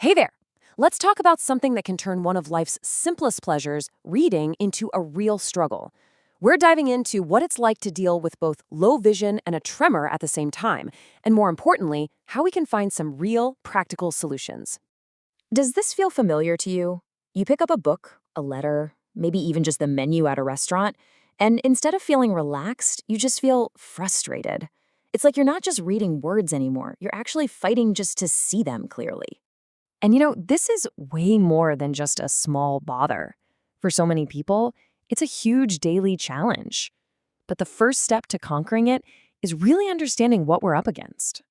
Hey there! Let's talk about something that can turn one of life's simplest pleasures, reading, into a real struggle. We're diving into what it's like to deal with both low vision and a tremor at the same time, and more importantly, how we can find some real, practical solutions. Does this feel familiar to you? You pick up a book, a letter, maybe even just the menu at a restaurant, and instead of feeling relaxed, you just feel frustrated. It's like you're not just reading words anymore, you're actually fighting just to see them clearly. And this is way more than just a small bother. For so many people, it's a huge daily challenge. But the first step to conquering it is really understanding what we're up against.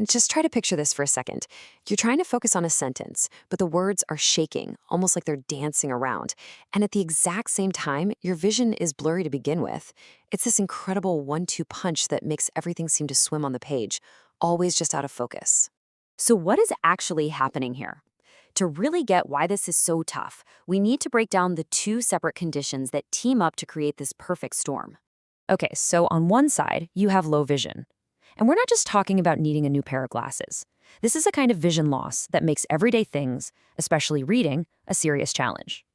Just try to picture this for a second. You're trying to focus on a sentence, but the words are shaking, almost like they're dancing around. And at the exact same time, your vision is blurry to begin with. It's this incredible 1-2 punch that makes everything seem to swim on the page, always just out of focus. So what is actually happening here? To really get why this is so tough, we need to break down the two separate conditions that team up to create this perfect storm. Okay, so on one side, you have low vision. And we're not just talking about needing a new pair of glasses. This is a kind of vision loss that makes everyday things, especially reading, a serious challenge.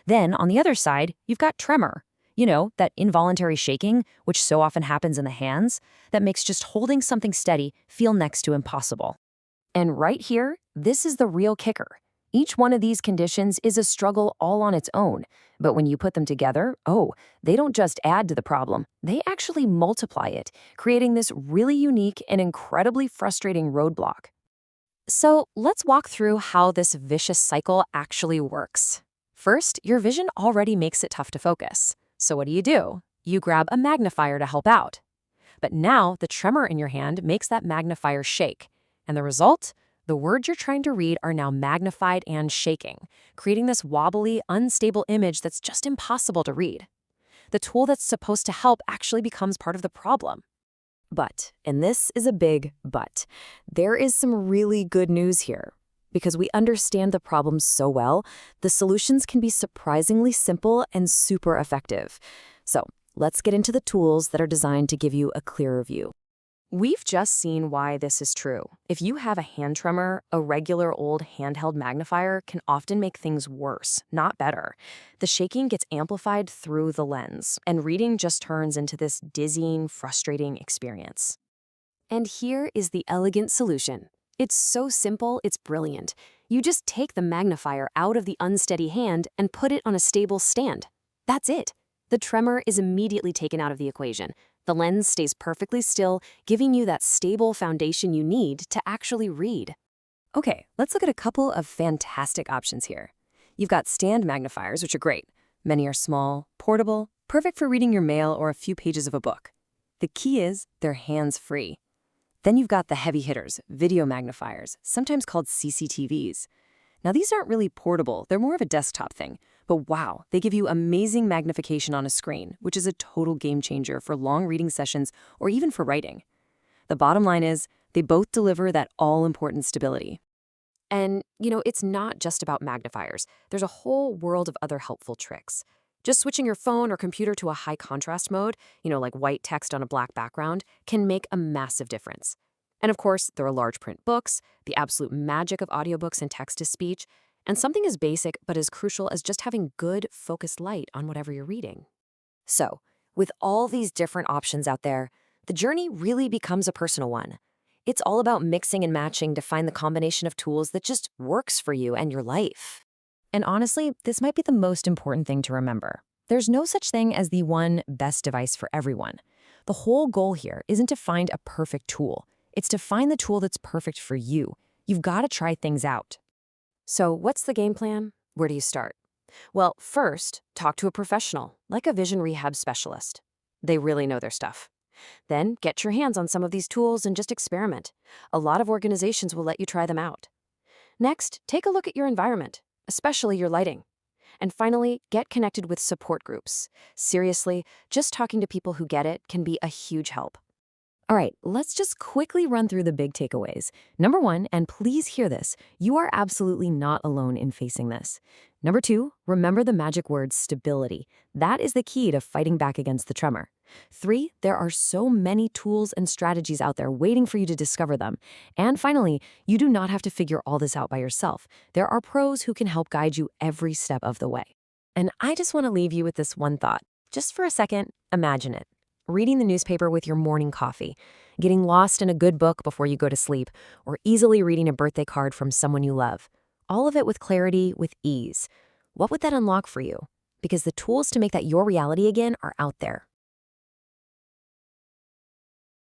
Then, on the other side, you've got tremor. That involuntary shaking, which so often happens in the hands, that makes just holding something steady feel next to impossible. And right here, this is the real kicker. Each one of these conditions is a struggle all on its own. But when you put them together, they don't just add to the problem, they actually multiply it, creating this really unique and incredibly frustrating roadblock. So let's walk through how this vicious cycle actually works. First, your vision already makes it tough to focus. So what do? You grab a magnifier to help out. But now the tremor in your hand makes that magnifier shake. And the result? The words you're trying to read are now magnified and shaking, creating this wobbly, unstable image that's just impossible to read. The tool that's supposed to help actually becomes part of the problem. But, and this is a big but, there is some really good news here. Because we understand the problem so well, the solutions can be surprisingly simple and super effective. So, let's get into the tools that are designed to give you a clearer view. We've just seen why this is true. If you have a hand tremor, a regular old handheld magnifier can often make things worse, not better. The shaking gets amplified through the lens, and reading just turns into this dizzying, frustrating experience. And here is the elegant solution. It's so simple, it's brilliant. You just take the magnifier out of the unsteady hand and put it on a stable stand. That's it. The tremor is immediately taken out of the equation. The lens stays perfectly still, giving you that stable foundation you need to actually read. Okay, let's look at a couple of fantastic options here. You've got stand magnifiers, which are great. Many are small, portable, perfect for reading your mail or a few pages of a book. The key is they're hands-free. Then you've got the heavy hitters, video magnifiers, sometimes called CCTVs. Now these aren't really portable, they're more of a desktop thing. But wow, they give you amazing magnification on a screen, which is a total game changer for long reading sessions or even for writing. The bottom line is, they both deliver that all-important stability. And, it's not just about magnifiers. There's a whole world of other helpful tricks. Just switching your phone or computer to a high contrast mode, like white text on a black background, can make a massive difference. And of course, there are large print books, the absolute magic of audiobooks and text-to-speech, and something as basic but as crucial as just having good, focused light on whatever you're reading. So, with all these different options out there, the journey really becomes a personal one. It's all about mixing and matching to find the combination of tools that just works for you and your life. And honestly, this might be the most important thing to remember. There's no such thing as the one best device for everyone. The whole goal here isn't to find a perfect tool. It's to find the tool that's perfect for you. You've got to try things out. So what's the game plan? Where do you start? Well, first, talk to a professional, like a vision rehab specialist. They really know their stuff. Then get your hands on some of these tools and just experiment. A lot of organizations will let you try them out. Next, take a look at your environment, especially your lighting. And finally, get connected with support groups. Seriously, just talking to people who get it can be a huge help. All right, let's just quickly run through the big takeaways. Number one, and please hear this, you are absolutely not alone in facing this. Number two, remember the magic word stability. That is the key to fighting back against the tremor. Three, there are so many tools and strategies out there waiting for you to discover them. And finally, you do not have to figure all this out by yourself. There are pros who can help guide you every step of the way. And I just want to leave you with this one thought. Just for a second, imagine it. Reading the newspaper with your morning coffee, getting lost in a good book before you go to sleep, or easily reading a birthday card from someone you love. All of it with clarity, with ease. What would that unlock for you? Because the tools to make that your reality again are out there,